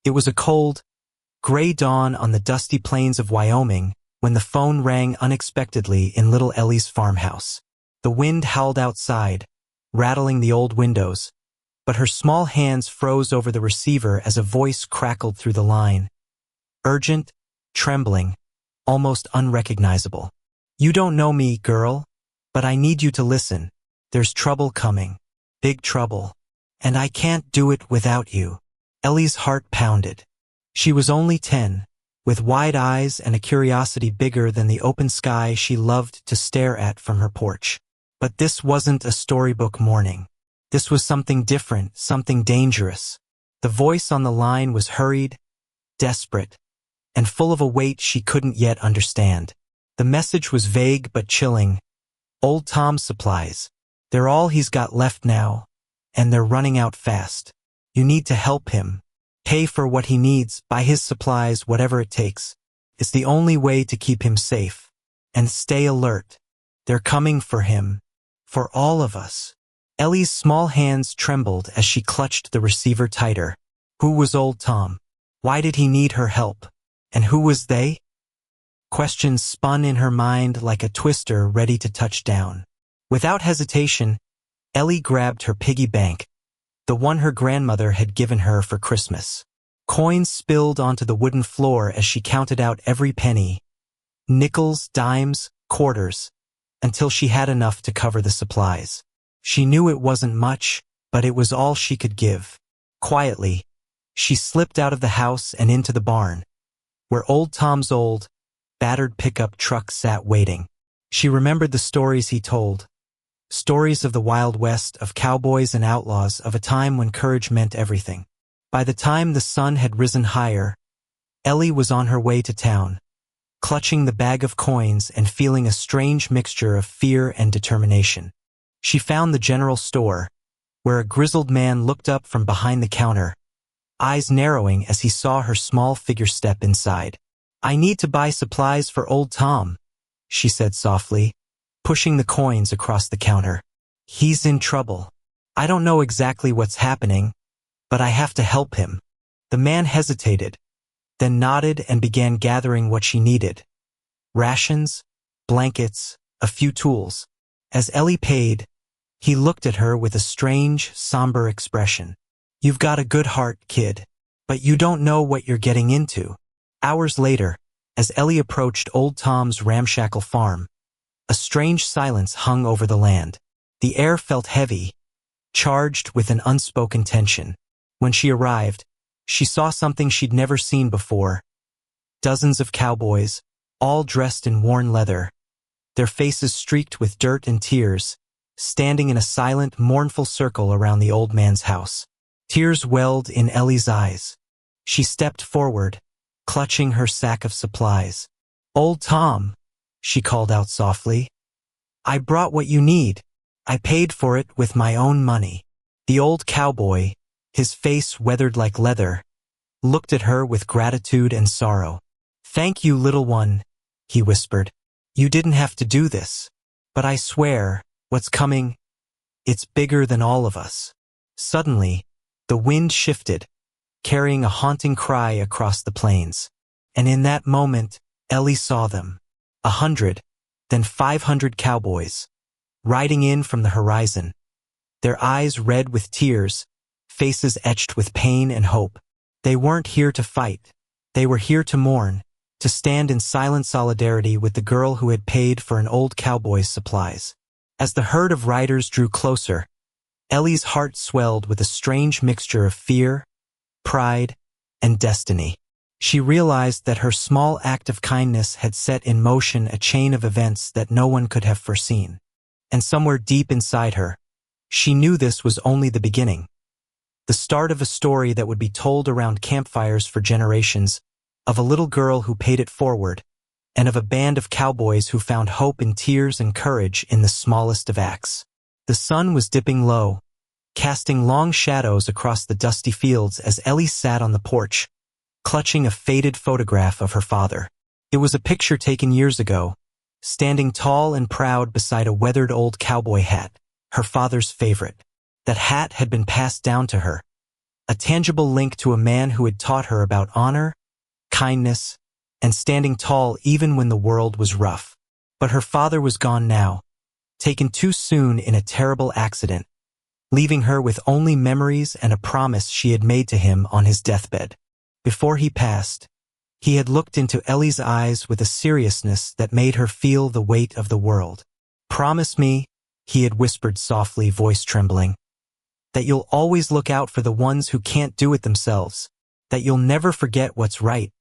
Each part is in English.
It was a cold, gray dawn on the dusty plains of Wyoming when the phone rang unexpectedly in little Ellie's farmhouse. The wind howled outside, rattling the old windows, but her small hands froze over the receiver as a voice crackled through the line. Urgent, trembling, almost unrecognizable. "You don't know me, girl, but I need you to listen. There's trouble coming. Big trouble. And I can't do it without you." Ellie's heart pounded. She was only 10, with wide eyes and a curiosity bigger than the open sky she loved to stare at from her porch. But this wasn't a storybook morning. This was something different, something dangerous. The voice on the line was hurried, desperate, and full of a weight she couldn't yet understand. The message was vague but chilling. "Old Tom's supplies. They're all he's got left now, and they're running out fast. You need to help him. Pay for what he needs, buy his supplies, whatever it takes. It's the only way to keep him safe. And stay alert. They're coming for him. For all of us." Ellie's small hands trembled as she clutched the receiver tighter. Who was Old Tom? Why did he need her help? And who was they? Questions spun in her mind like a twister ready to touch down. Without hesitation, Ellie grabbed her piggy bank, the one her grandmother had given her for Christmas. Coins spilled onto the wooden floor as she counted out every penny, nickels, dimes, quarters, until she had enough to cover the supplies. She knew it wasn't much, but it was all she could give. Quietly, she slipped out of the house and into the barn, where Old Tom's old, battered pickup truck sat waiting. She remembered the stories he told. Stories of the Wild West, of cowboys and outlaws, of a time when courage meant everything. By the time the sun had risen higher, Ellie was on her way to town, clutching the bag of coins and feeling a strange mixture of fear and determination. She found the general store, where a grizzled man looked up from behind the counter, eyes narrowing as he saw her small figure step inside. "I need to buy supplies for Old Tom," she said softly, pushing the coins across the counter. "He's in trouble. I don't know exactly what's happening, but I have to help him." The man hesitated, then nodded and began gathering what she needed. Rations, blankets, a few tools. As Ellie paid, he looked at her with a strange, somber expression. "You've got a good heart, kid, but you don't know what you're getting into." Hours later, as Ellie approached Old Tom's ramshackle farm, a strange silence hung over the land. The air felt heavy, charged with an unspoken tension. When she arrived, she saw something she'd never seen before. Dozens of cowboys, all dressed in worn leather, their faces streaked with dirt and tears, standing in a silent, mournful circle around the old man's house. Tears welled in Ellie's eyes. She stepped forward, clutching her sack of supplies. "Old Tom," she called out softly, "I brought what you need. I paid for it with my own money." The old cowboy, his face weathered like leather, looked at her with gratitude and sorrow. "Thank you, little one," he whispered. "You didn't have to do this. But I swear, what's coming, it's bigger than all of us." Suddenly, the wind shifted, carrying a haunting cry across the plains. And in that moment, Ellie saw them. 100, then 500 cowboys, riding in from the horizon, their eyes red with tears, faces etched with pain and hope. They weren't here to fight. They were here to mourn, to stand in silent solidarity with the girl who had paid for an old cowboy's supplies. As the herd of riders drew closer, Ellie's heart swelled with a strange mixture of fear, pride, and destiny. She realized that her small act of kindness had set in motion a chain of events that no one could have foreseen. And somewhere deep inside her, she knew this was only the beginning. The start of a story that would be told around campfires for generations, of a little girl who paid it forward, and of a band of cowboys who found hope in tears and courage in the smallest of acts. The sun was dipping low, casting long shadows across the dusty fields as Ellie sat on the porch, clutching a faded photograph of her father. It was a picture taken years ago, standing tall and proud beside a weathered old cowboy hat, her father's favorite. That hat had been passed down to her, a tangible link to a man who had taught her about honor, kindness, and standing tall even when the world was rough. But her father was gone now, taken too soon in a terrible accident, leaving her with only memories and a promise she had made to him on his deathbed. Before he passed, he had looked into Ellie's eyes with a seriousness that made her feel the weight of the world. "Promise me," he had whispered softly, voice trembling, "that you'll always look out for the ones who can't do it themselves, that you'll never forget what's right,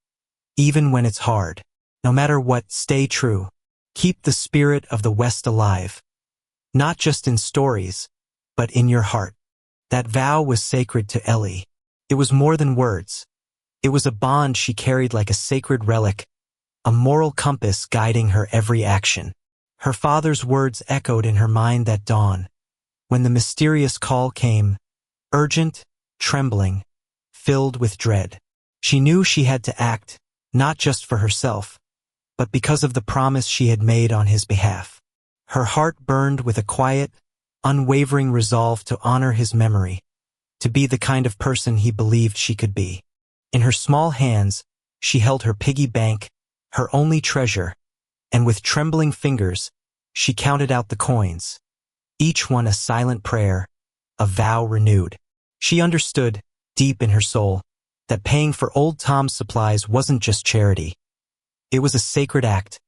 even when it's hard. No matter what, stay true. Keep the spirit of the West alive, not just in stories, but in your heart." That vow was sacred to Ellie. It was more than words. It was a bond she carried like a sacred relic, a moral compass guiding her every action. Her father's words echoed in her mind that dawn, when the mysterious call came, urgent, trembling, filled with dread. She knew she had to act, not just for herself, but because of the promise she had made on his behalf. Her heart burned with a quiet, unwavering resolve to honor his memory, to be the kind of person he believed she could be. In her small hands, she held her piggy bank, her only treasure, and with trembling fingers, she counted out the coins, each one a silent prayer, a vow renewed. She understood, deep in her soul, that paying for old Tom's supplies wasn't just charity. It was a sacred act,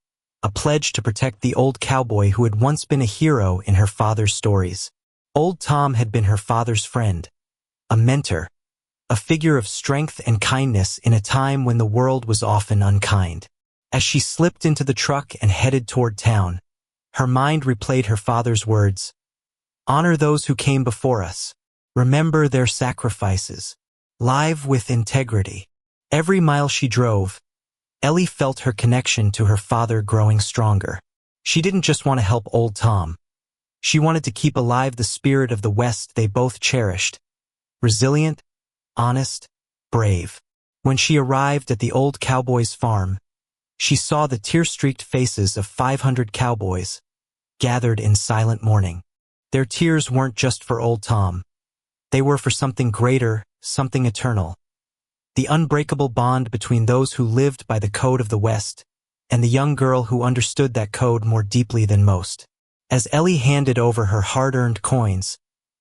a pledge to protect the old cowboy who had once been a hero in her father's stories. Old Tom had been her father's friend, a mentor, a figure of strength and kindness in a time when the world was often unkind. As she slipped into the truck and headed toward town, her mind replayed her father's words, "Honor those who came before us. Remember their sacrifices. Live with integrity." Every mile she drove, Ellie felt her connection to her father growing stronger. She didn't just want to help old Tom. She wanted to keep alive the spirit of the West they both cherished, resilient, honest, brave. When she arrived at the old Cowboy's farm, she saw the tear-streaked faces of 500 cowboys, gathered in silent mourning. Their tears weren't just for old Tom. They were for something greater, something eternal. The unbreakable bond between those who lived by the code of the West and the young girl who understood that code more deeply than most. As Ellie handed over her hard-earned coins,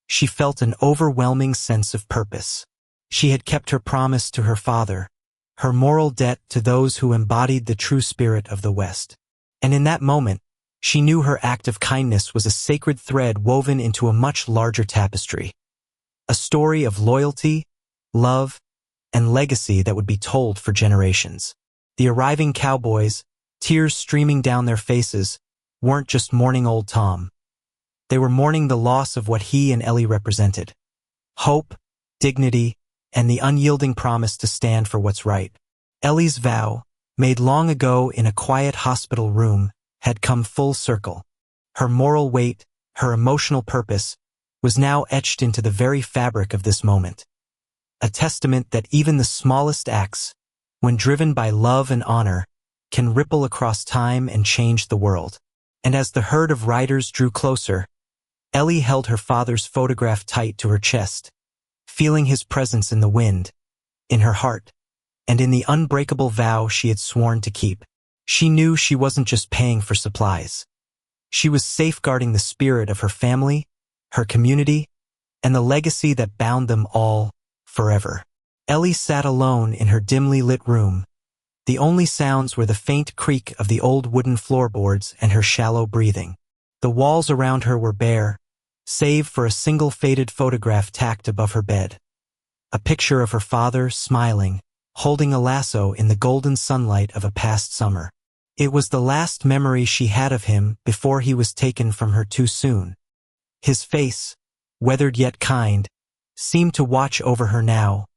she felt an overwhelming sense of purpose. She had kept her promise to her father, her moral debt to those who embodied the true spirit of the West. And in that moment, she knew her act of kindness was a sacred thread woven into a much larger tapestry. A story of loyalty, love, and legacy that would be told for generations. The arriving cowboys, tears streaming down their faces, weren't just mourning old Tom. They were mourning the loss of what he and Ellie represented: hope, dignity, and the unyielding promise to stand for what's right. Ellie's vow, made long ago in a quiet hospital room, had come full circle. Her moral weight, her emotional purpose, was now etched into the very fabric of this moment. A testament that even the smallest acts, when driven by love and honor, can ripple across time and change the world. And as the herd of riders drew closer, Ellie held her father's photograph tight to her chest, feeling his presence in the wind, in her heart, and in the unbreakable vow she had sworn to keep. She knew she wasn't just paying for supplies. She was safeguarding the spirit of her family, her community, and the legacy that bound them all forever. Ellie sat alone in her dimly lit room. The only sounds were the faint creak of the old wooden floorboards and her shallow breathing. The walls around her were bare, save for a single faded photograph tacked above her bed. A picture of her father, smiling, holding a lasso in the golden sunlight of a past summer. It was the last memory she had of him before he was taken from her too soon. His face, weathered yet kind, seemed to watch over her now,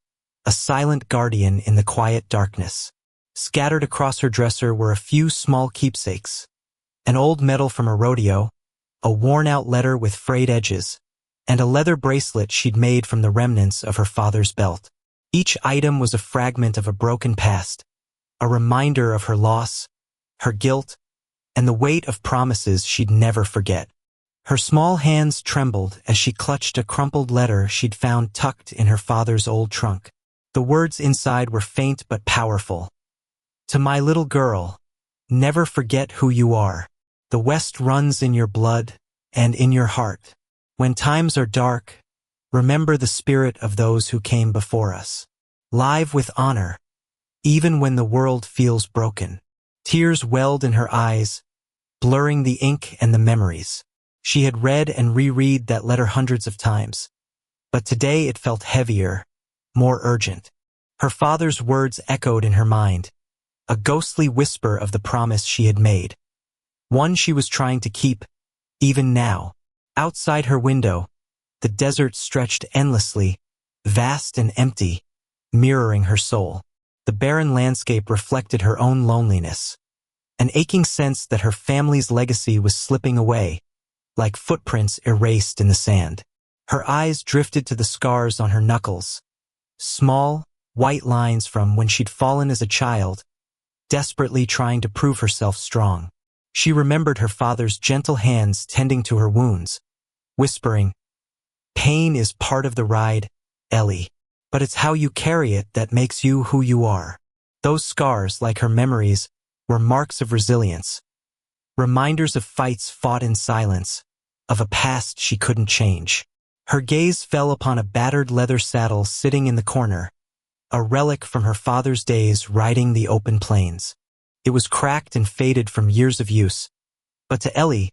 a silent guardian in the quiet darkness. Scattered across her dresser were a few small keepsakes: an old medal from a rodeo, a worn-out letter with frayed edges, and a leather bracelet she'd made from the remnants of her father's belt. Each item was a fragment of a broken past, a reminder of her loss, her guilt, and the weight of promises she'd never forget. Her small hands trembled as she clutched a crumpled letter she'd found tucked in her father's old trunk. The words inside were faint but powerful. To my little girl, never forget who you are. The West runs in your blood and in your heart. When times are dark, remember the spirit of those who came before us. Live with honor, even when the world feels broken. Tears welled in her eyes, blurring the ink and the memories. She had read and reread that letter hundreds of times, but today it felt heavier, more urgent. Her father's words echoed in her mind, a ghostly whisper of the promise she had made. One she was trying to keep, even now. Outside her window, the desert stretched endlessly, vast and empty, mirroring her soul. The barren landscape reflected her own loneliness, an aching sense that her family's legacy was slipping away, like footprints erased in the sand. Her eyes drifted to the scars on her knuckles, small, white lines from when she'd fallen as a child, desperately trying to prove herself strong. She remembered her father's gentle hands tending to her wounds, whispering, "Pain is part of the ride, Ellie, but it's how you carry it that makes you who you are." Those scars, like her memories, were marks of resilience, reminders of fights fought in silence, of a past she couldn't change. Her gaze fell upon a battered leather saddle sitting in the corner, a relic from her father's days riding the open plains. It was cracked and faded from years of use, but to Ellie,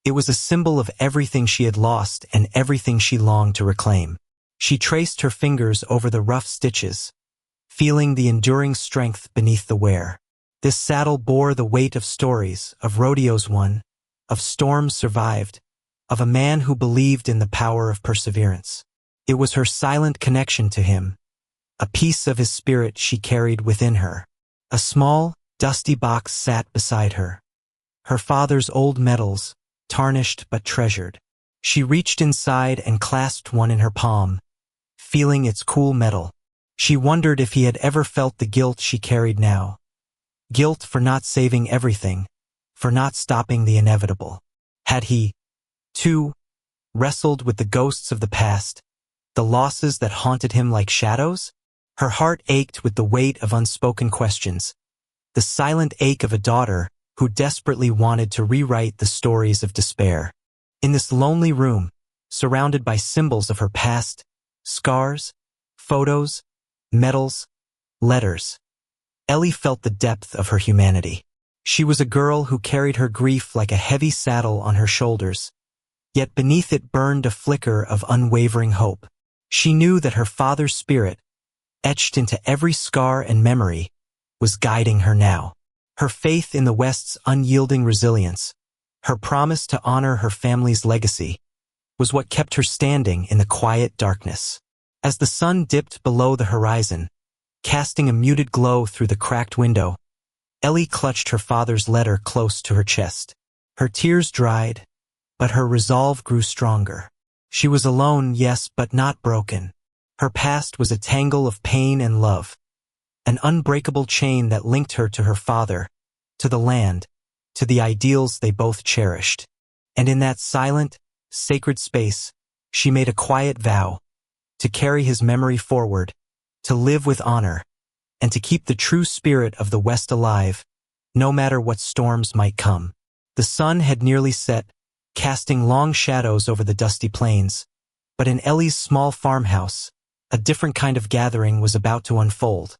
it was a symbol of everything she had lost and everything she longed to reclaim. She traced her fingers over the rough stitches, feeling the enduring strength beneath the wear. This saddle bore the weight of stories, of rodeos won, of storms survived, of a man who believed in the power of perseverance. It was her silent connection to him, a piece of his spirit she carried within her. A small, dusty box sat beside her, her father's old medals, tarnished but treasured. She reached inside and clasped one in her palm, feeling its cool metal. She wondered if he had ever felt the guilt she carried now. Guilt for not saving everything, for not stopping the inevitable. Had he, too, wrestled with the ghosts of the past, the losses that haunted him like shadows? Her heart ached with the weight of unspoken questions, the silent ache of a daughter who desperately wanted to rewrite the stories of despair. In this lonely room, surrounded by symbols of her past, scars, photos, medals, letters, Ellie felt the depth of her humanity. She was a girl who carried her grief like a heavy saddle on her shoulders, yet beneath it burned a flicker of unwavering hope. She knew that her father's spirit, etched into every scar and memory, was guiding her now. Her faith in the West's unyielding resilience, her promise to honor her family's legacy, was what kept her standing in the quiet darkness. As the sun dipped below the horizon, casting a muted glow through the cracked window, Ellie clutched her father's letter close to her chest. Her tears dried, but her resolve grew stronger. She was alone, yes, but not broken. Her past was a tangle of pain and love, an unbreakable chain that linked her to her father, to the land, to the ideals they both cherished. And in that silent, sacred space, she made a quiet vow to carry his memory forward, to live with honor, and to keep the true spirit of the West alive, no matter what storms might come. The sun had nearly set, casting long shadows over the dusty plains, but in Ellie's small farmhouse, a different kind of gathering was about to unfold.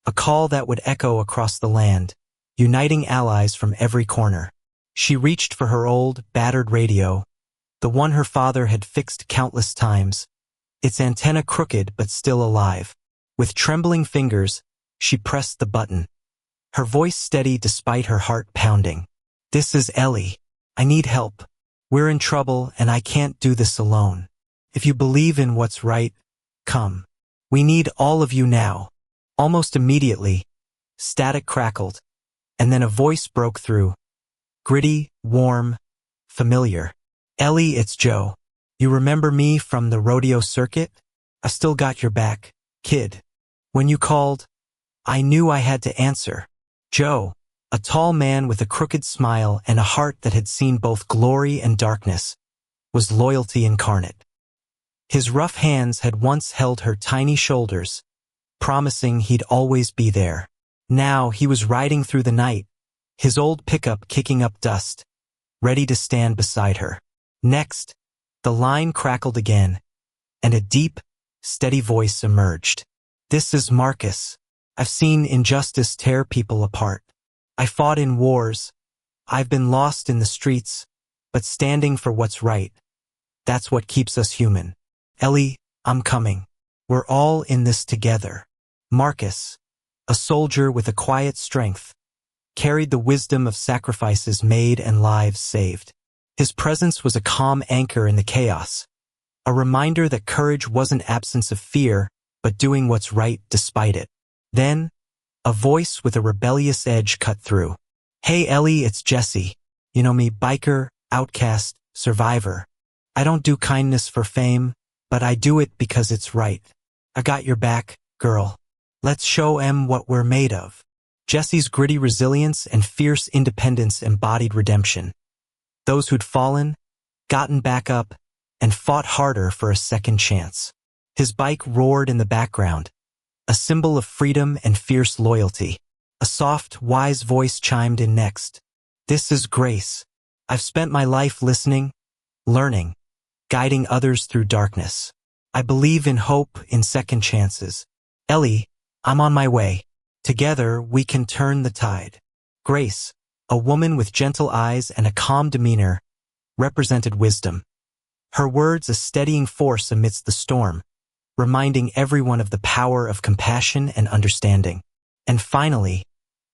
A call that would echo across the land, uniting allies from every corner. She reached for her old, battered radio, the one her father had fixed countless times, its antenna crooked but still alive. With trembling fingers, she pressed the button, her voice steady despite her heart pounding. "This is Ellie. I need help. We're in trouble and I can't do this alone. If you believe in what's right, come. We need all of you now." Almost immediately, static crackled, and then a voice broke through. Gritty, warm, familiar. "Ellie, it's Joe. You remember me from the rodeo circuit? I still got your back, kid. When you called, I knew I had to answer." Joe, a tall man with a crooked smile and a heart that had seen both glory and darkness, was loyalty incarnate. His rough hands had once held her tiny shoulders, promising he'd always be there. Now he was riding through the night, his old pickup kicking up dust, ready to stand beside her. Next, the line crackled again, and a deep, steady voice emerged. "This is Marcus. I've seen injustice tear people apart. I fought in wars. I've been lost in the streets, but standing for what's right. That's what keeps us human. Ellie, I'm coming. We're all in this together." Marcus, a soldier with a quiet strength, carried the wisdom of sacrifices made and lives saved. His presence was a calm anchor in the chaos, a reminder that courage wasn't absence of fear, but doing what's right despite it. Then, a voice with a rebellious edge cut through. "Hey Ellie, it's Jesse. You know me, biker, outcast, survivor. I don't do kindness for fame, but I do it because it's right. I got your back, girl. Let's show 'em what we're made of." Jesse's gritty resilience and fierce independence embodied redemption. Those who'd fallen, gotten back up, and fought harder for a second chance. His bike roared in the background, a symbol of freedom and fierce loyalty. A soft, wise voice chimed in next. "This is Grace. I've spent my life listening, learning, guiding others through darkness. I believe in hope, in second chances. Ellie, I'm on my way. Together, we can turn the tide." Grace, a woman with gentle eyes and a calm demeanor, represented wisdom. Her words a steadying force amidst the storm, reminding everyone of the power of compassion and understanding. And finally,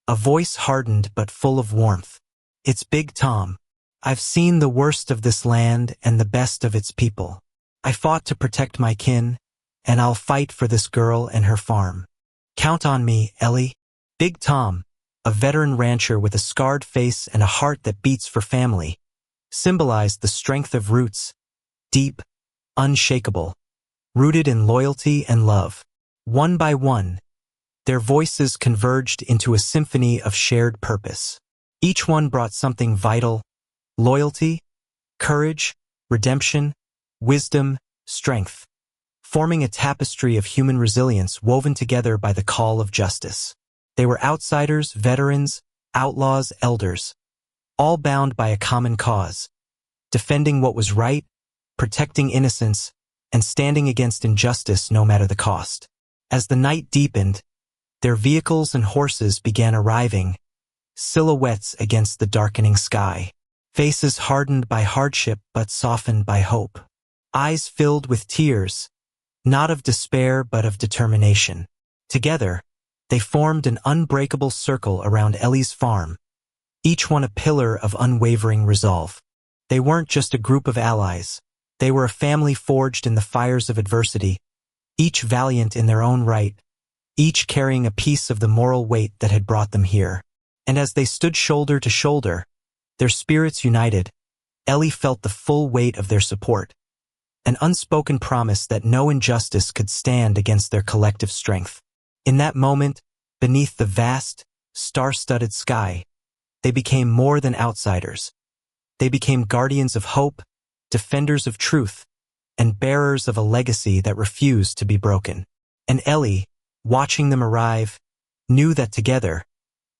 a voice hardened but full of warmth. "It's Big Tom. I've seen the worst of this land and the best of its people. I fought to protect my kin, and I'll fight for this girl and her farm. Count on me, Ellie." Big Tom, a veteran rancher with a scarred face and a heart that beats for family, symbolized the strength of roots, deep, unshakable, rooted in loyalty and love. One by one, their voices converged into a symphony of shared purpose. Each one brought something vital: loyalty, courage, redemption, wisdom, strength, forming a tapestry of human resilience woven together by the call of justice. They were outsiders, veterans, outlaws, elders, all bound by a common cause, defending what was right, protecting innocence, and standing against injustice no matter the cost. As the night deepened, their vehicles and horses began arriving, silhouettes against the darkening sky, faces hardened by hardship but softened by hope, eyes filled with tears, not of despair but of determination. Together, they formed an unbreakable circle around Ellie's farm, each one a pillar of unwavering resolve. They weren't just a group of allies. They were a family forged in the fires of adversity, each valiant in their own right, each carrying a piece of the moral weight that had brought them here. And as they stood shoulder to shoulder, their spirits united, Ellie felt the full weight of their support, an unspoken promise that no injustice could stand against their collective strength. In that moment, beneath the vast, star-studded sky, they became more than outsiders. They became guardians of hope, defenders of truth, and bearers of a legacy that refused to be broken. And Ellie, watching them arrive, knew that together,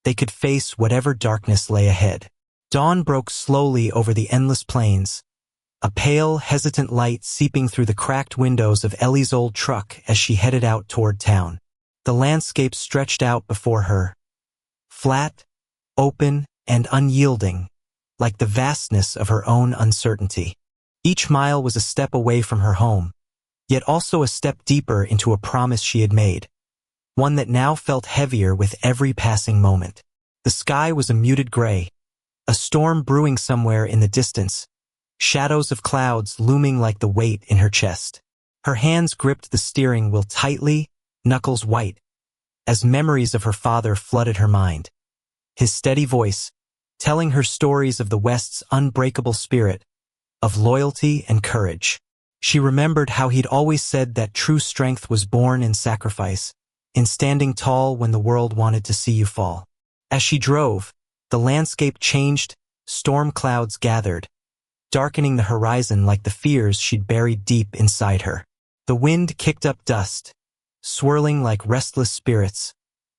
they could face whatever darkness lay ahead. Dawn broke slowly over the endless plains, a pale, hesitant light seeping through the cracked windows of Ellie's old truck as she headed out toward town. The landscape stretched out before her, flat, open, and unyielding, like the vastness of her own uncertainty. Each mile was a step away from her home, yet also a step deeper into a promise she had made, one that now felt heavier with every passing moment. The sky was a muted gray, a storm brewing somewhere in the distance, shadows of clouds looming like the weight in her chest. Her hands gripped the steering wheel tightly, knuckles white, as memories of her father flooded her mind. His steady voice, telling her stories of the West's unbreakable spirit, of loyalty and courage. She remembered how he'd always said that true strength was born in sacrifice, in standing tall when the world wanted to see you fall. As she drove, the landscape changed, storm clouds gathered, darkening the horizon like the fears she'd buried deep inside her. The wind kicked up dust, swirling like restless spirits,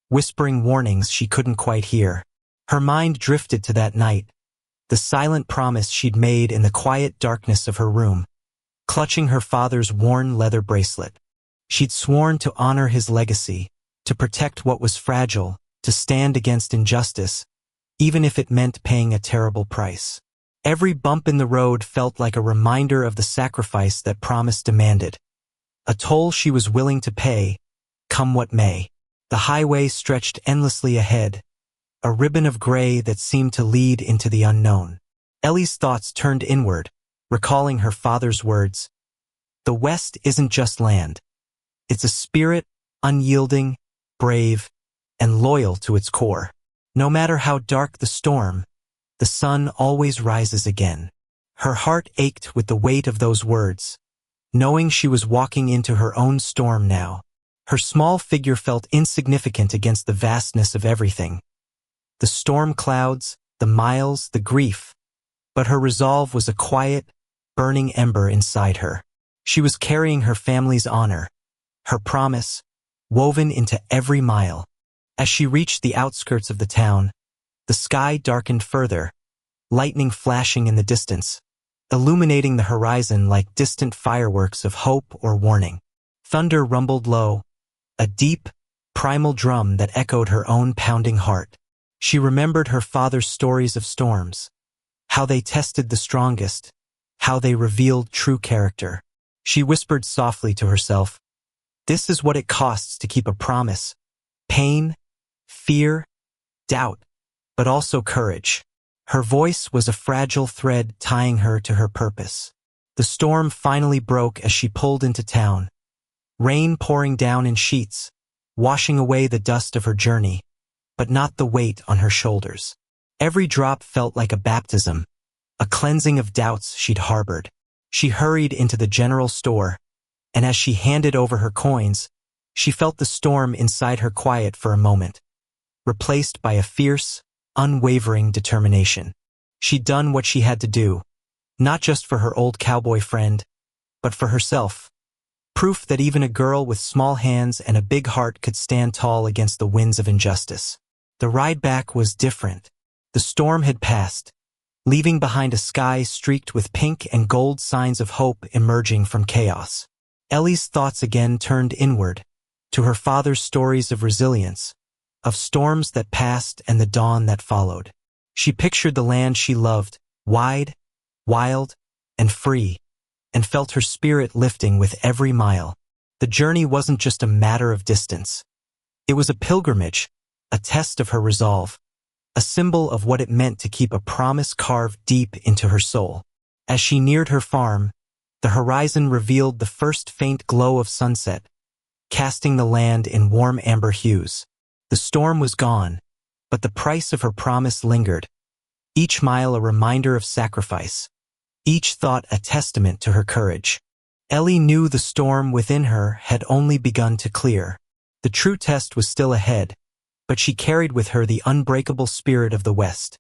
whispering warnings she couldn't quite hear. Her mind drifted to that night, the silent promise she'd made in the quiet darkness of her room, clutching her father's worn leather bracelet. She'd sworn to honor his legacy, to protect what was fragile, to stand against injustice, even if it meant paying a terrible price. Every bump in the road felt like a reminder of the sacrifice that promise demanded, a toll she was willing to pay, come what may. The highway stretched endlessly ahead, a ribbon of gray that seemed to lead into the unknown. Ellie's thoughts turned inward, recalling her father's words. The West isn't just land. It's a spirit, unyielding, brave, and loyal to its core. No matter how dark the storm, the sun always rises again. Her heart ached with the weight of those words, knowing she was walking into her own storm now. Her small figure felt insignificant against the vastness of everything. The storm clouds, the miles, the grief. But her resolve was a quiet, burning ember inside her. She was carrying her family's honor, her promise, woven into every mile. As she reached the outskirts of the town, the sky darkened further, lightning flashing in the distance, illuminating the horizon like distant fireworks of hope or warning. Thunder rumbled low, a deep, primal drum that echoed her own pounding heart. She remembered her father's stories of storms, how they tested the strongest, how they revealed true character. She whispered softly to herself, "This is what it costs to keep a promise. Pain, fear, doubt, but also courage." Her voice was a fragile thread tying her to her purpose. The storm finally broke as she pulled into town, rain pouring down in sheets, washing away the dust of her journey, but not the weight on her shoulders. Every drop felt like a baptism, a cleansing of doubts she'd harbored. She hurried into the general store, and as she handed over her coins, she felt the storm inside her quiet for a moment, replaced by a fierce, unwavering determination. She'd done what she had to do, not just for her old cowboy friend, but for herself. Proof that even a girl with small hands and a big heart could stand tall against the winds of injustice. The ride back was different. The storm had passed, leaving behind a sky streaked with pink and gold signs of hope emerging from chaos. Ellie's thoughts again turned inward, to her father's stories of resilience, of storms that passed and the dawn that followed. She pictured the land she loved, wide, wild, and free, and felt her spirit lifting with every mile. The journey wasn't just a matter of distance. It was a pilgrimage, a test of her resolve, a symbol of what it meant to keep a promise carved deep into her soul. As she neared her farm, the horizon revealed the first faint glow of sunset, casting the land in warm amber hues. The storm was gone, but the price of her promise lingered, each mile a reminder of sacrifice, each thought a testament to her courage. Ellie knew the storm within her had only begun to clear. The true test was still ahead, but she carried with her the unbreakable spirit of the West,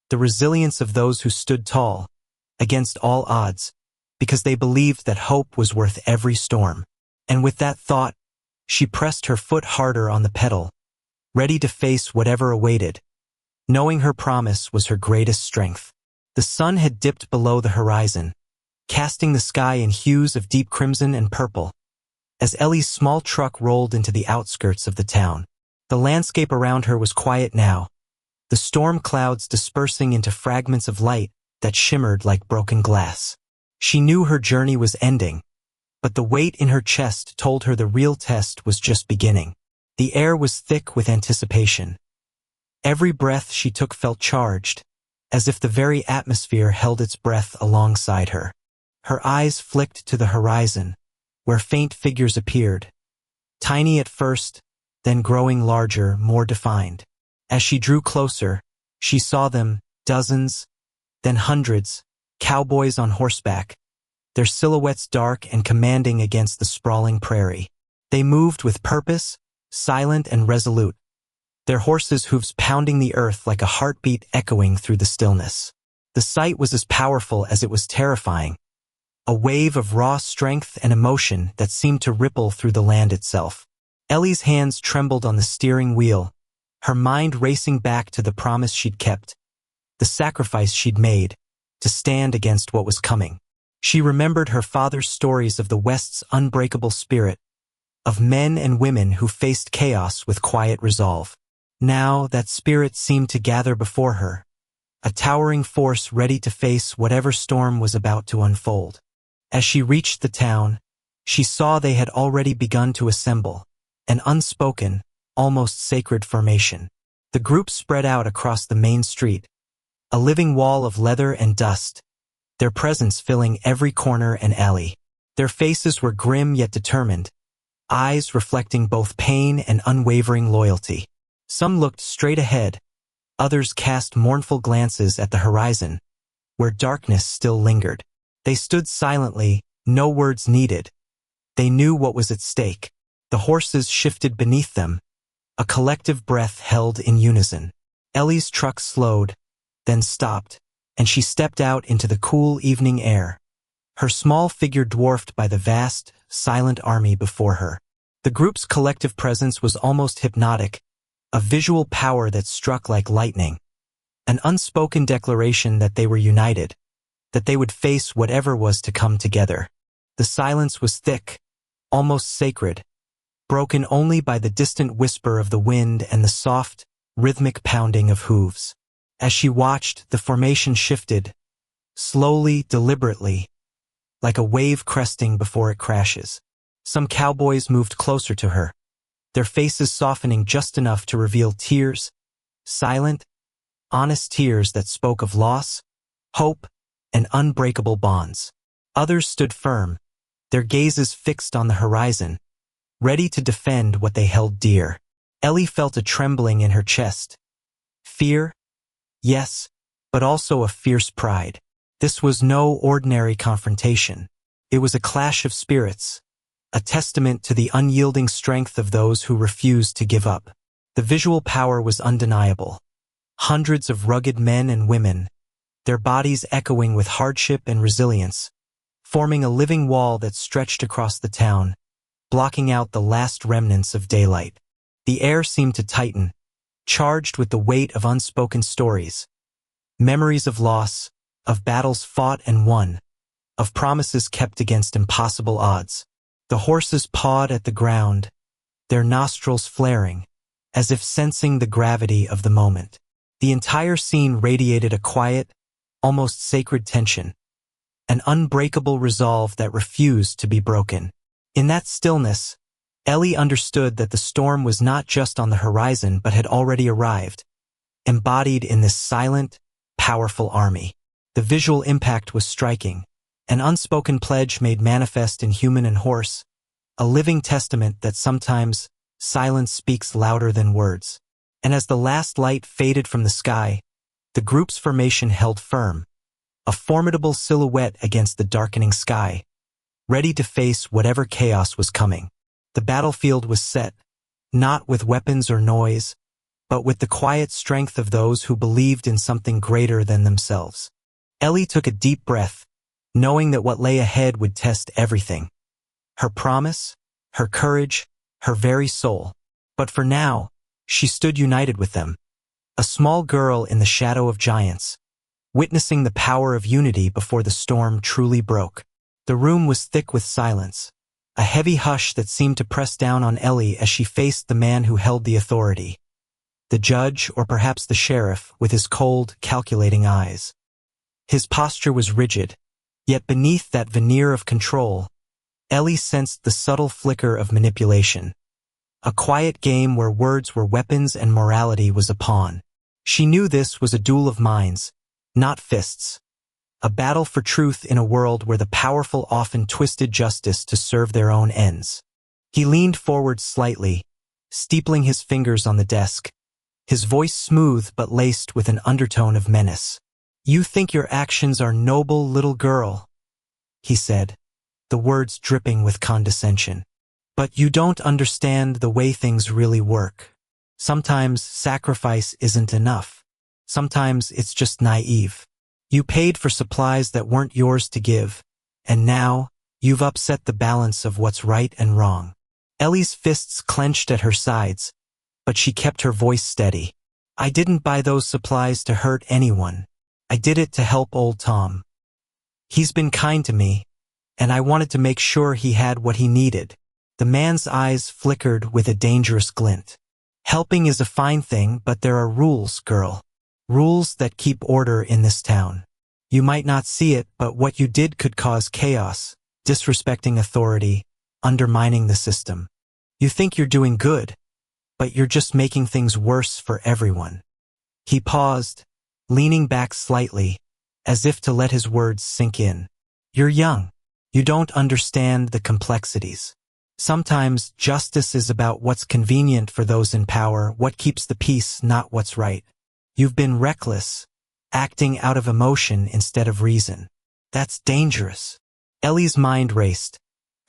the resilience of those who stood tall, against all odds, because they believed that hope was worth every storm. And with that thought, she pressed her foot harder on the pedal, ready to face whatever awaited, knowing her promise was her greatest strength. The sun had dipped below the horizon, casting the sky in hues of deep crimson and purple, as Ellie's small truck rolled into the outskirts of the town. The landscape around her was quiet now, the storm clouds dispersing into fragments of light that shimmered like broken glass. She knew her journey was ending, but the weight in her chest told her the real test was just beginning. The air was thick with anticipation. Every breath she took felt charged, as if the very atmosphere held its breath alongside her. Her eyes flicked to the horizon, where faint figures appeared, tiny at first, then growing larger, more defined. As she drew closer, she saw them, dozens, then hundreds, cowboys on horseback, their silhouettes dark and commanding against the sprawling prairie. They moved with purpose, silent and resolute, their horses' hooves pounding the earth like a heartbeat echoing through the stillness. The sight was as powerful as it was terrifying, a wave of raw strength and emotion that seemed to ripple through the land itself. Ellie's hands trembled on the steering wheel, her mind racing back to the promise she'd kept, the sacrifice she'd made, to stand against what was coming. She remembered her father's stories of the West's unbreakable spirit, of men and women who faced chaos with quiet resolve. Now that spirit seemed to gather before her, a towering force ready to face whatever storm was about to unfold. As she reached the town, she saw they had already begun to assemble, an unspoken, almost sacred formation. The group spread out across the main street, a living wall of leather and dust, their presence filling every corner and alley. Their faces were grim yet determined, eyes reflecting both pain and unwavering loyalty. Some looked straight ahead, others cast mournful glances at the horizon, where darkness still lingered. They stood silently, no words needed. They knew what was at stake. The horses shifted beneath them, a collective breath held in unison. Ellie's truck slowed, then stopped, and she stepped out into the cool evening air, her small figure dwarfed by the vast, silent army before her. The group's collective presence was almost hypnotic, a visual power that struck like lightning, an unspoken declaration that they were united, that they would face whatever was to come together. The silence was thick, almost sacred, broken only by the distant whisper of the wind and the soft, rhythmic pounding of hooves. As she watched, the formation shifted, slowly, deliberately, like a wave cresting before it crashes. Some cowboys moved closer to her, their faces softening just enough to reveal tears, silent, honest tears that spoke of loss, hope, and unbreakable bonds. Others stood firm, their gazes fixed on the horizon, ready to defend what they held dear. Ellie felt a trembling in her chest. Fear, yes, but also a fierce pride. This was no ordinary confrontation. It was a clash of spirits, a testament to the unyielding strength of those who refused to give up. The visual power was undeniable. Hundreds of rugged men and women, their bodies echoing with hardship and resilience, forming a living wall that stretched across the town, blocking out the last remnants of daylight. The air seemed to tighten, charged with the weight of unspoken stories, memories of loss, of battles fought and won, of promises kept against impossible odds. The horses pawed at the ground, their nostrils flaring, as if sensing the gravity of the moment. The entire scene radiated a quiet, almost sacred tension, an unbreakable resolve that refused to be broken. In that stillness, Ellie understood that the storm was not just on the horizon but had already arrived, embodied in this silent, powerful army. The visual impact was striking, an unspoken pledge made manifest in human and horse, a living testament that sometimes silence speaks louder than words. And as the last light faded from the sky, the group's formation held firm, a formidable silhouette against the darkening sky, ready to face whatever chaos was coming. The battlefield was set, not with weapons or noise, but with the quiet strength of those who believed in something greater than themselves. Ellie took a deep breath, knowing that what lay ahead would test everything. Her promise, her courage, her very soul. But for now, she stood united with them, a small girl in the shadow of giants, witnessing the power of unity before the storm truly broke. The room was thick with silence, a heavy hush that seemed to press down on Ellie as she faced the man who held the authority, the judge or perhaps the sheriff with his cold, calculating eyes. His posture was rigid, yet beneath that veneer of control, Ellie sensed the subtle flicker of manipulation, a quiet game where words were weapons and morality was a pawn. She knew this was a duel of minds, not fists, a battle for truth in a world where the powerful often twisted justice to serve their own ends. He leaned forward slightly, steepling his fingers on the desk, his voice smooth but laced with an undertone of menace. "You think your actions are noble, little girl," he said, the words dripping with condescension. "But you don't understand the way things really work. Sometimes sacrifice isn't enough. Sometimes it's just naive. You paid for supplies that weren't yours to give, and now, you've upset the balance of what's right and wrong. Ellie's fists clenched at her sides, but she kept her voice steady. I didn't buy those supplies to hurt anyone. I did it to help old Tom. He's been kind to me, and I wanted to make sure he had what he needed. The man's eyes flickered with a dangerous glint. Helping is a fine thing, but there are rules, girl. Rules that keep order in this town. You might not see it, but what you did could cause chaos, disrespecting authority, undermining the system. You think you're doing good, but you're just making things worse for everyone. He paused, leaning back slightly, as if to let his words sink in. You're young. You don't understand the complexities. Sometimes justice is about what's convenient for those in power, what keeps the peace, not what's right. You've been reckless, acting out of emotion instead of reason. That's dangerous. Ellie's mind raced,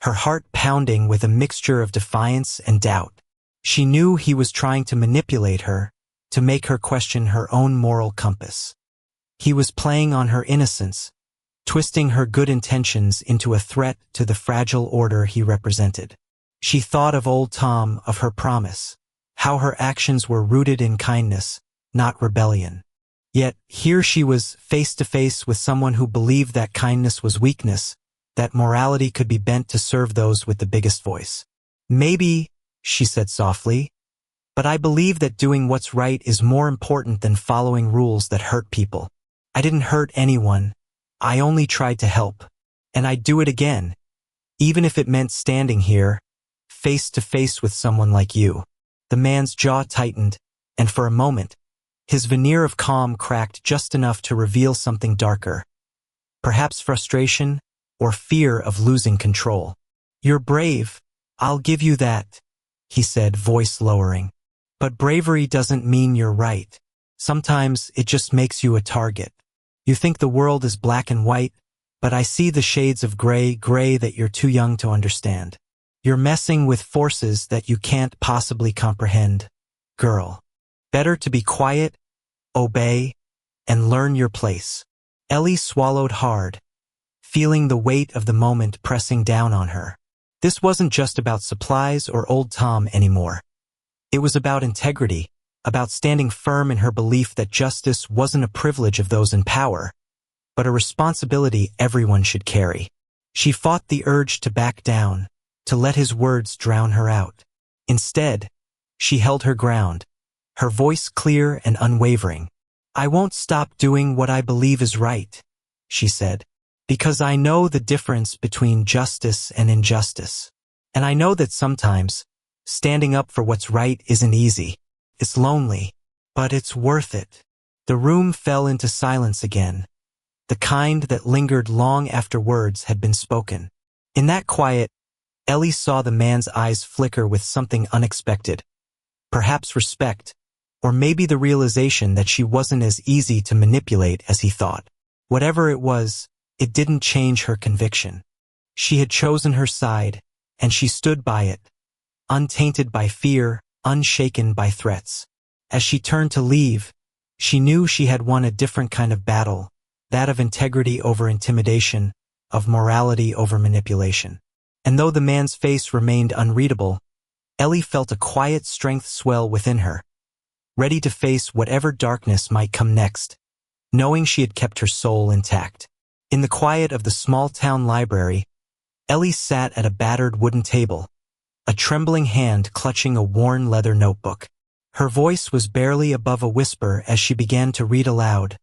her heart pounding with a mixture of defiance and doubt. She knew he was trying to manipulate her, to make her question her own moral compass. He was playing on her innocence, twisting her good intentions into a threat to the fragile order he represented. She thought of old Tom, of her promise, how her actions were rooted in kindness, not rebellion. Yet, here she was face to face with someone who believed that kindness was weakness, that morality could be bent to serve those with the biggest voice. Maybe, she said softly, but I believe that doing what's right is more important than following rules that hurt people. I didn't hurt anyone. I only tried to help. And I'd do it again, even if it meant standing here, face to face with someone like you. The man's jaw tightened, and for a moment, his veneer of calm cracked just enough to reveal something darker. Perhaps frustration, or fear of losing control. You're brave, I'll give you that, he said, voice lowering. But bravery doesn't mean you're right. Sometimes it just makes you a target. You think the world is black and white, but I see the shades of gray that you're too young to understand. You're messing with forces that you can't possibly comprehend, girl. Better to be quiet, obey, and learn your place. Ellie swallowed hard, feeling the weight of the moment pressing down on her. This wasn't just about supplies or old Tom anymore. It was about integrity, about standing firm in her belief that justice wasn't a privilege of those in power, but a responsibility everyone should carry. She fought the urge to back down, to let his words drown her out. Instead, she held her ground, her voice clear and unwavering. I won't stop doing what I believe is right, she said, because I know the difference between justice and injustice. And I know that sometimes, standing up for what's right isn't easy. It's lonely, but it's worth it. The room fell into silence again, the kind that lingered long after words had been spoken. In that quiet, Ellie saw the man's eyes flicker with something unexpected. Perhaps respect, or maybe the realization that she wasn't as easy to manipulate as he thought. Whatever it was, it didn't change her conviction. She had chosen her side, and she stood by it, untainted by fear, unshaken by threats. As she turned to leave, she knew she had won a different kind of battle, that of integrity over intimidation, of morality over manipulation. And though the man's face remained unreadable, Ellie felt a quiet strength swell within her, ready to face whatever darkness might come next, knowing she had kept her soul intact. In the quiet of the small-town library, Ellie sat at a battered wooden table, a trembling hand clutching a worn leather notebook. Her voice was barely above a whisper as she began to read aloud,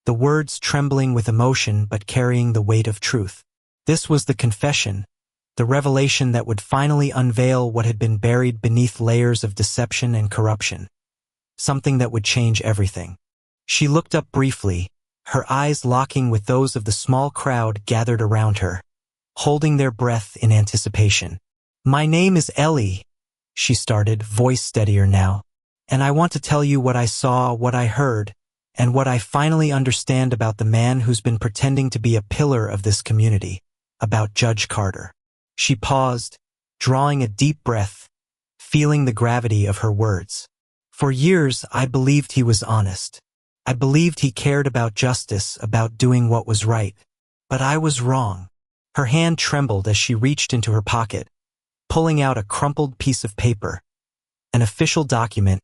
the words trembling with emotion but carrying the weight of truth. This was the confession, the revelation that would finally unveil what had been buried beneath layers of deception and corruption, something that would change everything. She looked up briefly, her eyes locking with those of the small crowd gathered around her, holding their breath in anticipation. My name is Ellie, she started, voice steadier now, and I want to tell you what I saw, what I heard, and what I finally understand about the man who's been pretending to be a pillar of this community, about Judge Carter. She paused, drawing a deep breath, feeling the gravity of her words. For years, I believed he was honest. I believed he cared about justice, about doing what was right. But I was wrong. Her hand trembled as she reached into her pocket, pulling out a crumpled piece of paper, an official document,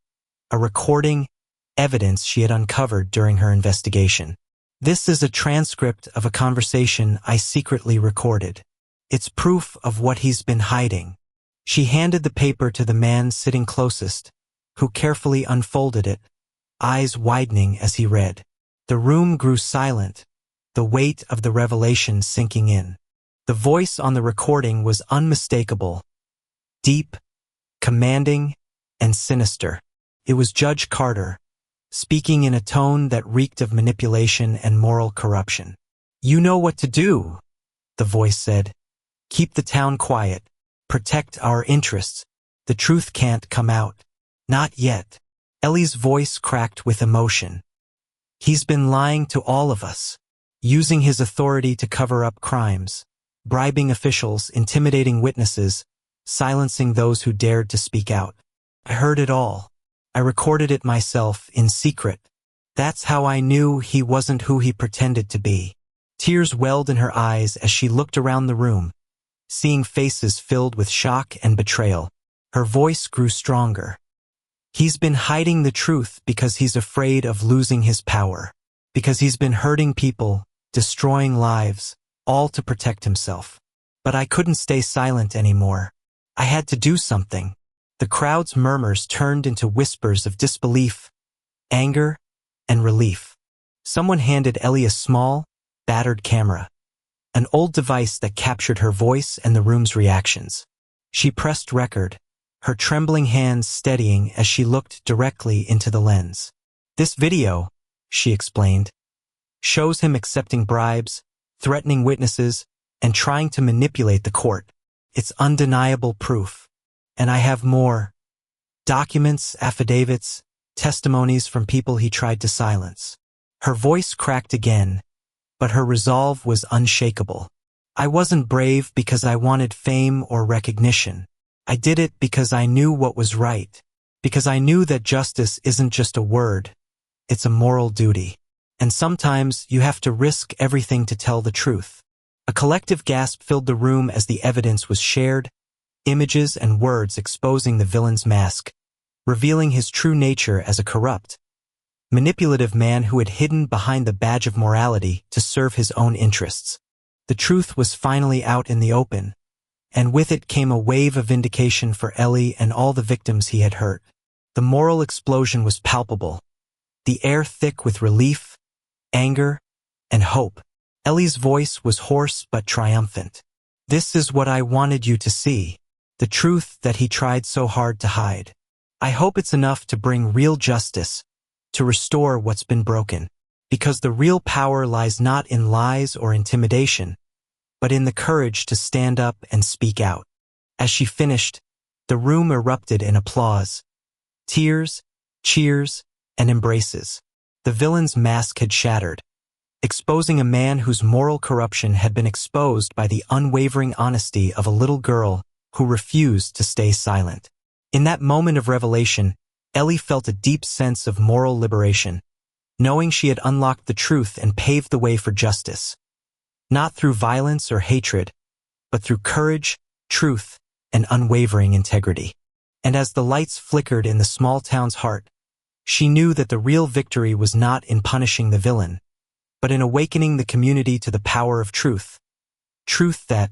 a recording, evidence she had uncovered during her investigation. This is a transcript of a conversation I secretly recorded. It's proof of what he's been hiding. She handed the paper to the man sitting closest, who carefully unfolded it, eyes widening as he read. The room grew silent, the weight of the revelation sinking in. The voice on the recording was unmistakable, deep, commanding, and sinister. It was Judge Carter, speaking in a tone that reeked of manipulation and moral corruption. "You know what to do," the voice said. "Keep the town quiet. Protect our interests. The truth can't come out." "Not yet." Ellie's voice cracked with emotion. "He's been lying to all of us, using his authority to cover up crimes, bribing officials, intimidating witnesses, silencing those who dared to speak out. I heard it all. I recorded it myself in secret. That's how I knew he wasn't who he pretended to be." Tears welled in her eyes as she looked around the room, seeing faces filled with shock and betrayal. Her voice grew stronger. "He's been hiding the truth because he's afraid of losing his power, because he's been hurting people, destroying lives, all to protect himself. But I couldn't stay silent anymore. I had to do something." The crowd's murmurs turned into whispers of disbelief, anger, and relief. Someone handed Ellie a small, battered camera, an old device that captured her voice and the room's reactions. She pressed record, her trembling hands steadying as she looked directly into the lens. "This video," she explained, "shows him accepting bribes, threatening witnesses, and trying to manipulate the court. It's undeniable proof. And I have more. Documents, affidavits, testimonies from people he tried to silence." Her voice cracked again, but her resolve was unshakable. "I wasn't brave because I wanted fame or recognition. I did it because I knew what was right, because I knew that justice isn't just a word, it's a moral duty. And sometimes you have to risk everything to tell the truth." A collective gasp filled the room as the evidence was shared, images and words exposing the villain's mask, revealing his true nature as a corrupt, manipulative man who had hidden behind the badge of morality to serve his own interests. The truth was finally out in the open, and with it came a wave of vindication for Ellie and all the victims he had hurt. The moral explosion was palpable, the air thick with relief, anger, and hope. Ellie's voice was hoarse but triumphant. "This is what I wanted you to see. The truth that he tried so hard to hide. I hope it's enough to bring real justice, to restore what's been broken. Because the real power lies not in lies or intimidation, but in the courage to stand up and speak out." As she finished, the room erupted in applause. Tears, cheers, and embraces. The villain's mask had shattered, exposing a man whose moral corruption had been exposed by the unwavering honesty of a little girl who refused to stay silent. In that moment of revelation, Ellie felt a deep sense of moral liberation, knowing she had unlocked the truth and paved the way for justice. Not through violence or hatred, but through courage, truth, and unwavering integrity. And as the lights flickered in the small town's heart, she knew that the real victory was not in punishing the villain, but in awakening the community to the power of truth. Truth that,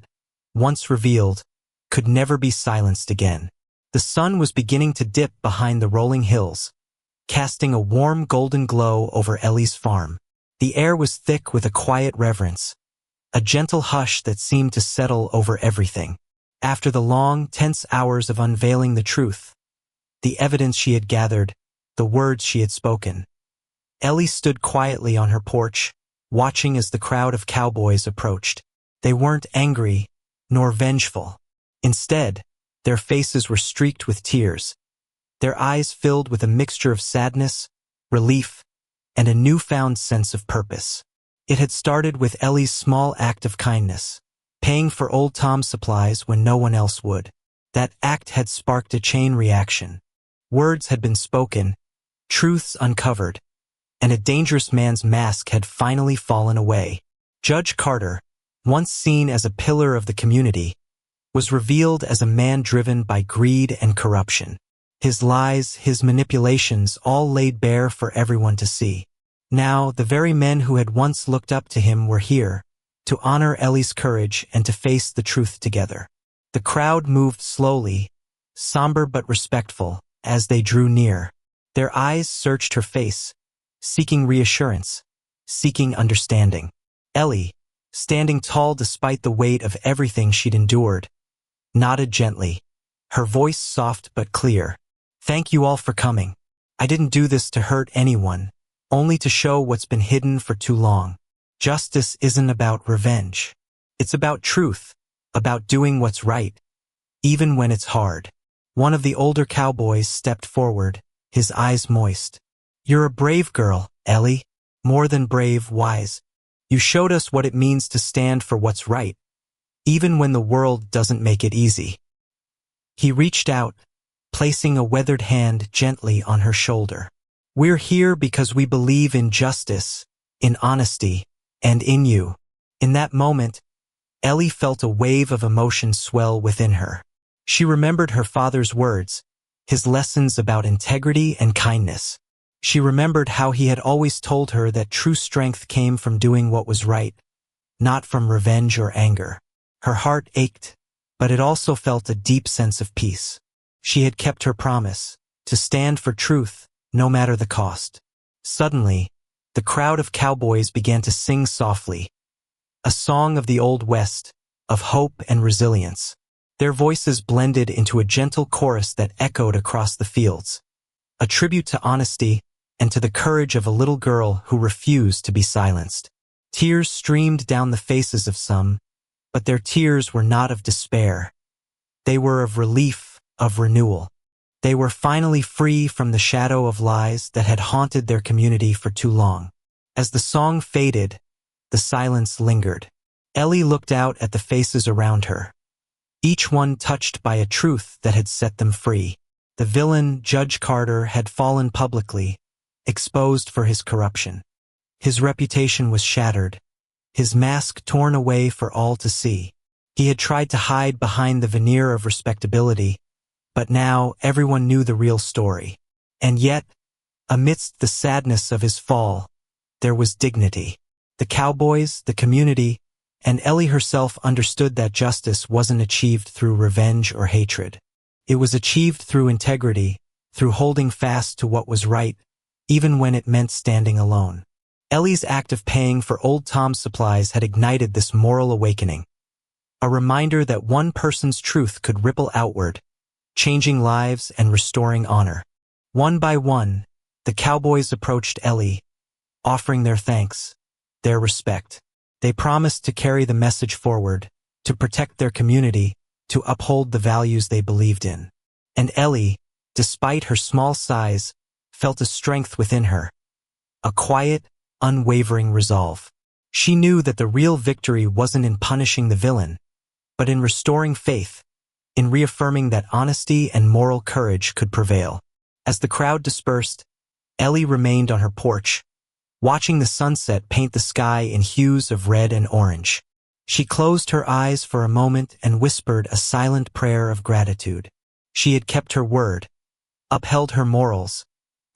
once revealed, could never be silenced again. The sun was beginning to dip behind the rolling hills, casting a warm golden glow over Ellie's farm. The air was thick with a quiet reverence, a gentle hush that seemed to settle over everything. After the long, tense hours of unveiling the truth, the evidence she had gathered, the words she had spoken, Ellie stood quietly on her porch, watching as the crowd of cowboys approached. They weren't angry, nor vengeful. Instead, their faces were streaked with tears, their eyes filled with a mixture of sadness, relief, and a newfound sense of purpose. It had started with Ellie's small act of kindness, paying for old Tom's supplies when no one else would. That act had sparked a chain reaction. Words had been spoken, truths uncovered, and a dangerous man's mask had finally fallen away. Judge Carter, once seen as a pillar of the community, was revealed as a man driven by greed and corruption. His lies, his manipulations, all laid bare for everyone to see. Now, the very men who had once looked up to him were here, to honor Ellie's courage and to face the truth together. The crowd moved slowly, somber but respectful, as they drew near. Their eyes searched her face, seeking reassurance, seeking understanding. Ellie, standing tall despite the weight of everything she'd endured, nodded gently, her voice soft but clear. "Thank you all for coming. I didn't do this to hurt anyone, only to show what's been hidden for too long. Justice isn't about revenge. It's about truth, about doing what's right, even when it's hard." One of the older cowboys stepped forward, his eyes moist. "You're a brave girl, Ellie. More than brave, wise. You showed us what it means to stand for what's right, even when the world doesn't make it easy." He reached out, placing a weathered hand gently on her shoulder. "We're here because we believe in justice, in honesty, and in you." In that moment, Ellie felt a wave of emotion swell within her. She remembered her father's words, his lessons about integrity and kindness. She remembered how he had always told her that true strength came from doing what was right, not from revenge or anger. Her heart ached, but it also felt a deep sense of peace. She had kept her promise, to stand for truth, no matter the cost. Suddenly, the crowd of cowboys began to sing softly, a song of the Old West, of hope and resilience. Their voices blended into a gentle chorus that echoed across the fields, a tribute to honesty and to the courage of a little girl who refused to be silenced. Tears streamed down the faces of some, but their tears were not of despair. They were of relief, of renewal. They were finally free from the shadow of lies that had haunted their community for too long. As the song faded, the silence lingered. Ellie looked out at the faces around her, each one touched by a truth that had set them free. The villain, Judge Carter, had fallen publicly, exposed for his corruption. His reputation was shattered, his mask torn away for all to see. He had tried to hide behind the veneer of respectability, but now everyone knew the real story. And yet, amidst the sadness of his fall, there was dignity. The Cowboys, the community, and Ellie herself understood that justice wasn't achieved through revenge or hatred. It was achieved through integrity, through holding fast to what was right, even when it meant standing alone. Ellie's act of paying for Old Tom's supplies had ignited this moral awakening, a reminder that one person's truth could ripple outward, changing lives and restoring honor. One by one, the Cowboys approached Ellie, offering their thanks, their respect. They promised to carry the message forward, to protect their community, to uphold the values they believed in. And Ellie, despite her small size, felt a strength within her, a quiet, unwavering resolve. She knew that the real victory wasn't in punishing the villain, but in restoring faith, in reaffirming that honesty and moral courage could prevail. As the crowd dispersed, Ellie remained on her porch, watching the sunset paint the sky in hues of red and orange. She closed her eyes for a moment and whispered a silent prayer of gratitude. She had kept her word, upheld her morals,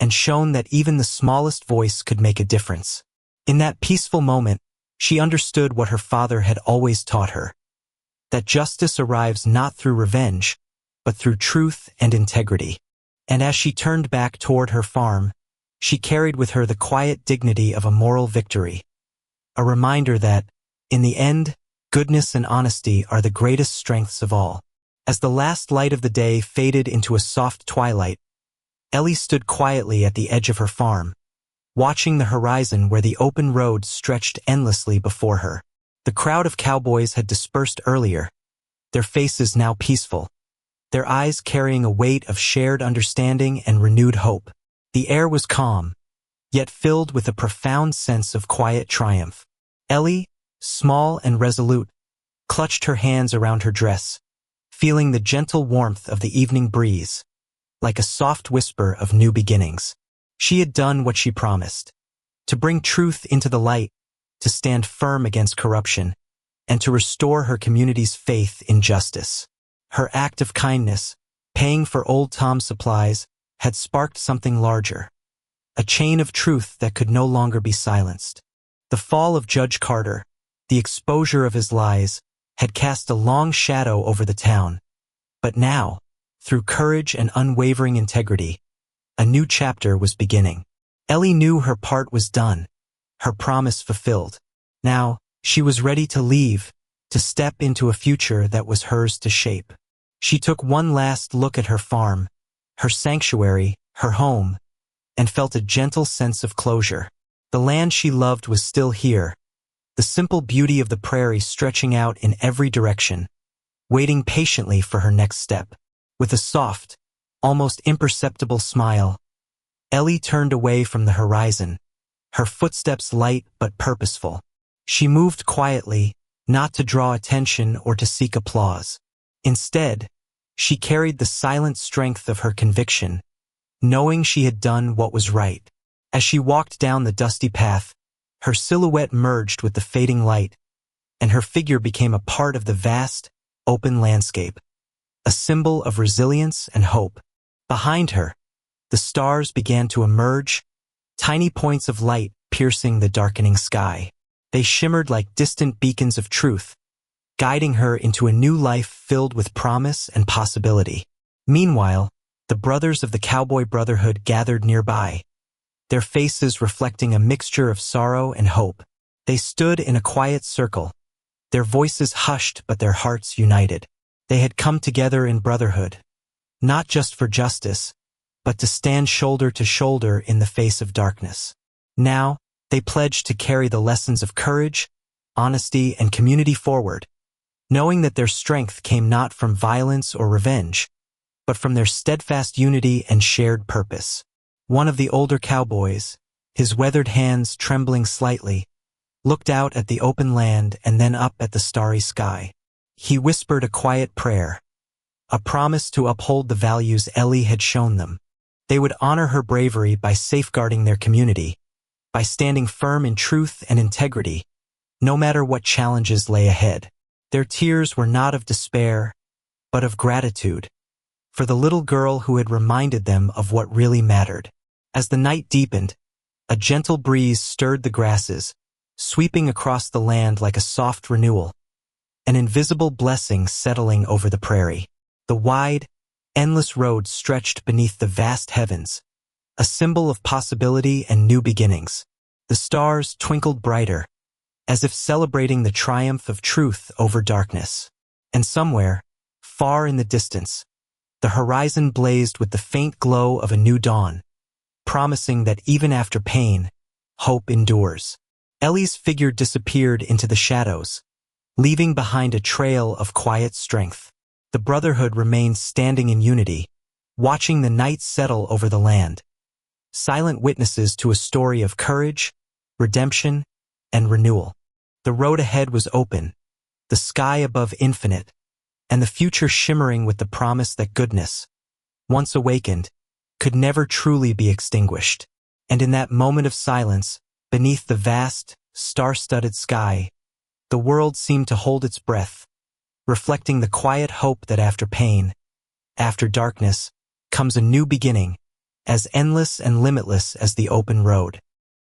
and shown that even the smallest voice could make a difference. In that peaceful moment, she understood what her father had always taught her, that justice arrives not through revenge, but through truth and integrity. And as she turned back toward her farm, she carried with her the quiet dignity of a moral victory, a reminder that, in the end, goodness and honesty are the greatest strengths of all. As the last light of the day faded into a soft twilight, Ellie stood quietly at the edge of her farm, watching the horizon where the open road stretched endlessly before her. The crowd of cowboys had dispersed earlier, their faces now peaceful, their eyes carrying a weight of shared understanding and renewed hope. The air was calm, yet filled with a profound sense of quiet triumph. Ellie, small and resolute, clutched her hands around her dress, feeling the gentle warmth of the evening breeze, like a soft whisper of new beginnings. She had done what she promised. to bring truth into the light, to stand firm against corruption, and to restore her community's faith in justice. Her act of kindness, paying for Old Tom's supplies, had sparked something larger, a chain of truth that could no longer be silenced. The fall of Judge Carter, the exposure of his lies, had cast a long shadow over the town. But now, through courage and unwavering integrity, a new chapter was beginning. Ellie knew her part was done, her promise fulfilled. Now, she was ready to leave, to step into a future that was hers to shape. She took one last look at her farm, her sanctuary, her home, and felt a gentle sense of closure. The land she loved was still here, the simple beauty of the prairie stretching out in every direction, waiting patiently for her next step. With a soft, almost imperceptible smile, Ellie turned away from the horizon, her footsteps light but purposeful. She moved quietly, not to draw attention or to seek applause. Instead, she carried the silent strength of her conviction, knowing she had done what was right. As she walked down the dusty path, her silhouette merged with the fading light, and her figure became a part of the vast, open landscape, a symbol of resilience and hope. Behind her, the stars began to emerge, tiny points of light piercing the darkening sky. They shimmered like distant beacons of truth, guiding her into a new life filled with promise and possibility. Meanwhile, the brothers of the Cowboy Brotherhood gathered nearby, their faces reflecting a mixture of sorrow and hope. They stood in a quiet circle, their voices hushed but their hearts united. They had come together in brotherhood, not just for justice, but to stand shoulder to shoulder in the face of darkness. Now, they pledged to carry the lessons of courage, honesty, and community forward, knowing that their strength came not from violence or revenge, but from their steadfast unity and shared purpose. One of the older cowboys, his weathered hands trembling slightly, looked out at the open land and then up at the starry sky. He whispered a quiet prayer, a promise to uphold the values Ellie had shown them. They would honor her bravery by safeguarding their community, by standing firm in truth and integrity, no matter what challenges lay ahead. Their tears were not of despair, but of gratitude, for the little girl who had reminded them of what really mattered. As the night deepened, a gentle breeze stirred the grasses, sweeping across the land like a soft renewal, an invisible blessing settling over the prairie. The wide, endless road stretched beneath the vast heavens, a symbol of possibility and new beginnings. The stars twinkled brighter, as if celebrating the triumph of truth over darkness. And somewhere, far in the distance, the horizon blazed with the faint glow of a new dawn, promising that even after pain, hope endures. Ellie's figure disappeared into the shadows, leaving behind a trail of quiet strength. The Brotherhood remained standing in unity, watching the night settle over the land, silent witnesses to a story of courage, redemption, and renewal. The road ahead was open, the sky above infinite, and the future shimmering with the promise that goodness, once awakened, could never truly be extinguished. And in that moment of silence, beneath the vast, star-studded sky, the world seemed to hold its breath, reflecting the quiet hope that after pain, after darkness, comes a new beginning, as endless and limitless as the open road.